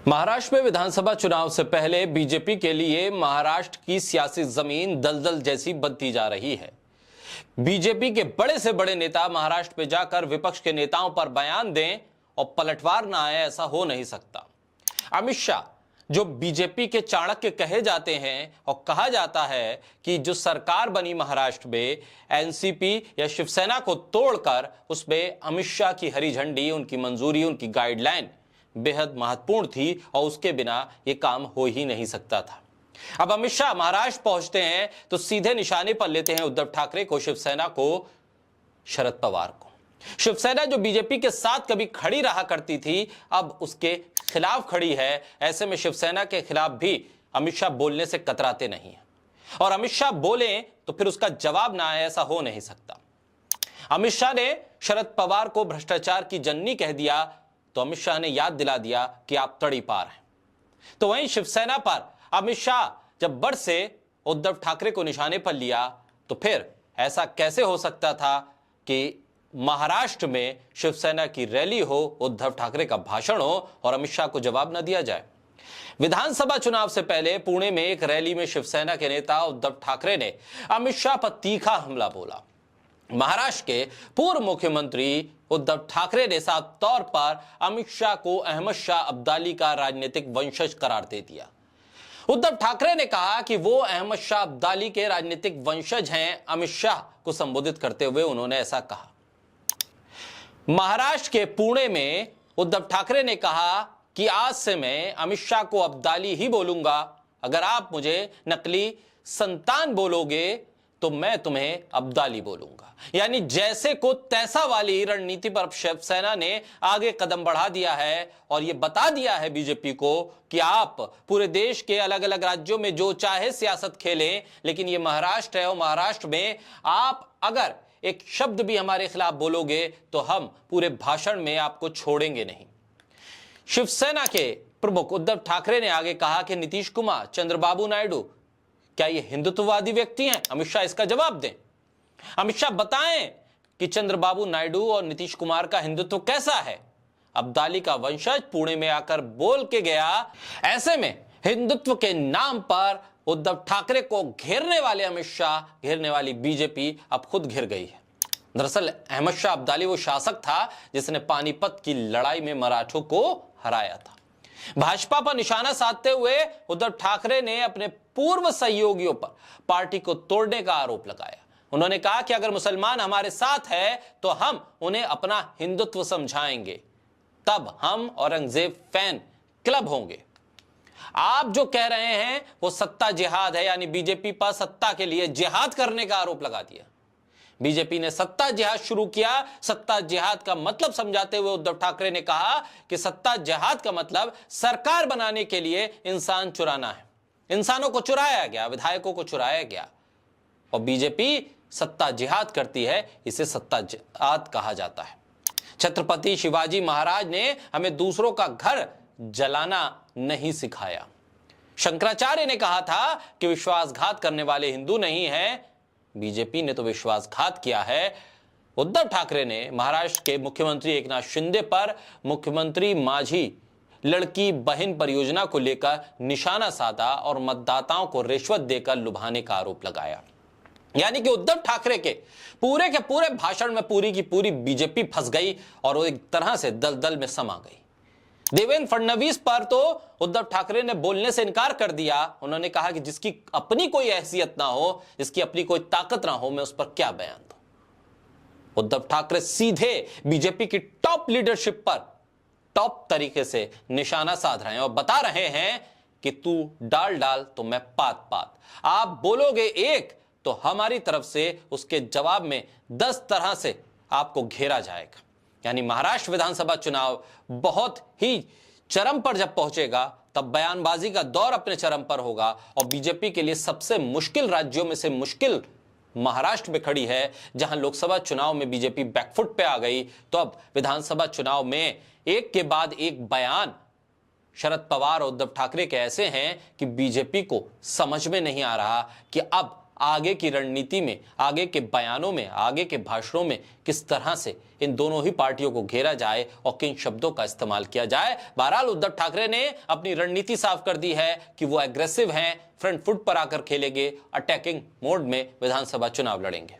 महाराष्ट्र में विधानसभा चुनाव से पहले बीजेपी के लिए महाराष्ट्र की सियासी जमीन दलदल जैसी बनती जा रही है। बीजेपी के बड़े से बड़े नेता महाराष्ट्र में जाकर विपक्ष के नेताओं पर बयान दें और पलटवार ना आए, ऐसा हो नहीं सकता। अमित शाह जो बीजेपी के चाणक्य कहे जाते हैं और कहा जाता है कि जो सरकार बनी महाराष्ट्र में एनसीपी या शिवसेना को तोड़कर उसमें अमित शाह की हरी झंडी, उनकी मंजूरी, उनकी गाइडलाइन बेहद महत्वपूर्ण थी और उसके बिना यह काम हो ही नहीं सकता था। अब अमित शाह महाराष्ट्र पहुंचते हैं तो सीधे निशाने पर लेते हैं उद्धव ठाकरे को, शिवसेना को, शरद पवार को। शिवसेना जो बीजेपी के साथ कभी खड़ी रहा करती थी, अब उसके खिलाफ खड़ी है। ऐसे में शिवसेना के खिलाफ भी अमित शाह बोलने से कतराते नहीं है और अमित शाह बोले तो फिर उसका जवाब ना आए, ऐसा हो नहीं सकता। अमित शाह ने शरद पवार को भ्रष्टाचार की जननी कह दिया तो अमित शाह ने याद दिला दिया कि आप तड़ी पार हैं। तो वहीं शिवसेना पर अमित शाह जब बड़ से उद्धव ठाकरे को निशाने पर लिया तो फिर ऐसा कैसे हो सकता था कि महाराष्ट्र में शिवसेना की रैली हो, उद्धव ठाकरे का भाषण हो और अमित शाह को जवाब न दिया जाए। विधानसभा चुनाव से पहले पुणे में एक रैली में शिवसेना के नेता उद्धव ठाकरे ने अमित शाह पर तीखा हमला बोला। महाराष्ट्र के पूर्व मुख्यमंत्री उद्धव ठाकरे ने साफ तौर पर अमित शाह को अहमद शाह अब्दाली का राजनीतिक वंशज करार दे दिया। उद्धव ठाकरे ने कहा कि वो अहमद शाह अब्दाली के राजनीतिक वंशज हैं। अमित शाह को संबोधित करते हुए उन्होंने ऐसा कहा। महाराष्ट्र के पुणे में उद्धव ठाकरे ने कहा कि आज से मैं अमित शाह को अब्दाली ही बोलूंगा। अगर आप मुझे नकली संतान बोलोगे तो मैं तुम्हें अब्दाली बोलूंगा। यानी जैसे को तैसा वाली रणनीति पर शिवसेना ने आगे कदम बढ़ा दिया है और यह बता दिया है बीजेपी को कि आप पूरे देश के अलग अलग राज्यों में जो चाहे सियासत खेलें, लेकिन ये महाराष्ट्र है और महाराष्ट्र में आप अगर एक शब्द भी हमारे खिलाफ बोलोगे तो हम पूरे भाषण में आपको छोड़ेंगे नहीं। शिवसेना के प्रमुख उद्धव ठाकरे ने आगे कहा कि नीतीश कुमार, चंद्रबाबू नायडू क्या ये हिंदुत्ववादी व्यक्ति हैं? अमित शाह इसका जवाब दें। अमित शाह बताएं कि चंद्रबाबू नायडू और नीतीश कुमार का हिंदुत्व कैसा है। अब्दाली का वंशज पुणे में आकर बोल के गया। ऐसे में हिंदुत्व के नाम पर उद्धव ठाकरे को घेरने वाले अमित शाह, घेरने वाली बीजेपी अब खुद घिर गई है। दरअसल अहमद शाह अब्दाली वो शासक था जिसने पानीपत की लड़ाई में मराठों को हराया था। भाजपा पर निशाना साधते हुए उद्धव ठाकरे ने अपने पूर्व सहयोगियों पर पार्टी को तोड़ने का आरोप लगाया। उन्होंने कहा कि अगर मुसलमान हमारे साथ है तो हम उन्हें अपना हिंदुत्व समझाएंगे, तब हम औरंगजेब फैन क्लब होंगे। आप जो कह रहे हैं वो सत्ता जिहाद है, यानी बीजेपी पर सत्ता के लिए जिहाद करने का आरोप लगा दिया। बीजेपी ने सत्ता जिहाद शुरू किया। सत्ता जिहाद का मतलब समझाते हुए उद्धव ठाकरे ने कहा कि सत्ता जिहाद का मतलब सरकार बनाने के लिए इंसान चुराना है। इंसानों को चुराया गया, विधायकों को चुराया गया और बीजेपी सत्ता जिहाद करती है। इसे सत्ता जिहाद कहा जाता है। छत्रपति शिवाजी महाराज ने हमें दूसरों का घर जलाना नहीं सिखाया। शंकराचार्य ने कहा था कि विश्वासघात करने वाले हिंदू नहीं हैं। बीजेपी ने तो विश्वासघात किया है। उद्धव ठाकरे ने महाराष्ट्र के मुख्यमंत्री एकनाथ शिंदे पर मुख्यमंत्री माझी लड़की बहन परियोजना को लेकर निशाना साधा और मतदाताओं को रिश्वत देकर लुभाने का आरोप लगाया। यानी कि उद्धव ठाकरे के पूरे भाषण में पूरी की पूरी बीजेपी फंस गई और वो एक तरह से दलदल में समा गई। देवेंद्र फडणवीस पर तो उद्धव ठाकरे ने बोलने से इनकार कर दिया। उन्होंने कहा कि जिसकी अपनी कोई हैसियत ना हो, जिसकी अपनी कोई ताकत ना हो, मैं उस पर क्या बयान दूं। उद्धव ठाकरे सीधे बीजेपी की टॉप लीडरशिप पर टॉप तरीके से निशाना साध रहे हैं और बता रहे हैं कि तू डाल डाल तो मैं पात पात। आप बोलोगे एक तो हमारी तरफ से उसके जवाब में 10 तरह से आपको घेरा जाएगा। यानी महाराष्ट्र विधानसभा चुनाव बहुत ही चरम पर जब पहुंचेगा तब बयानबाजी का दौर अपने चरम पर होगा और बीजेपी के लिए सबसे मुश्किल राज्यों में से मुश्किल महाराष्ट्र में खड़ी है, जहां लोकसभा चुनाव में बीजेपी बैकफुट पे आ गई। तो अब विधानसभा चुनाव में एक के बाद एक बयान शरद पवार और उद्धव ठाकरे के ऐसे हैं कि बीजेपी को समझ में नहीं आ रहा कि अब आगे की रणनीति में, आगे के बयानों में, आगे के भाषणों में किस तरह से इन दोनों ही पार्टियों को घेरा जाए और किन शब्दों का इस्तेमाल किया जाए। बहरहाल उद्धव ठाकरे ने अपनी रणनीति साफ कर दी है कि वो एग्रेसिव हैं, फ्रंट फुट पर आकर खेलेंगे, अटैकिंग मोड में विधानसभा चुनाव लड़ेंगे।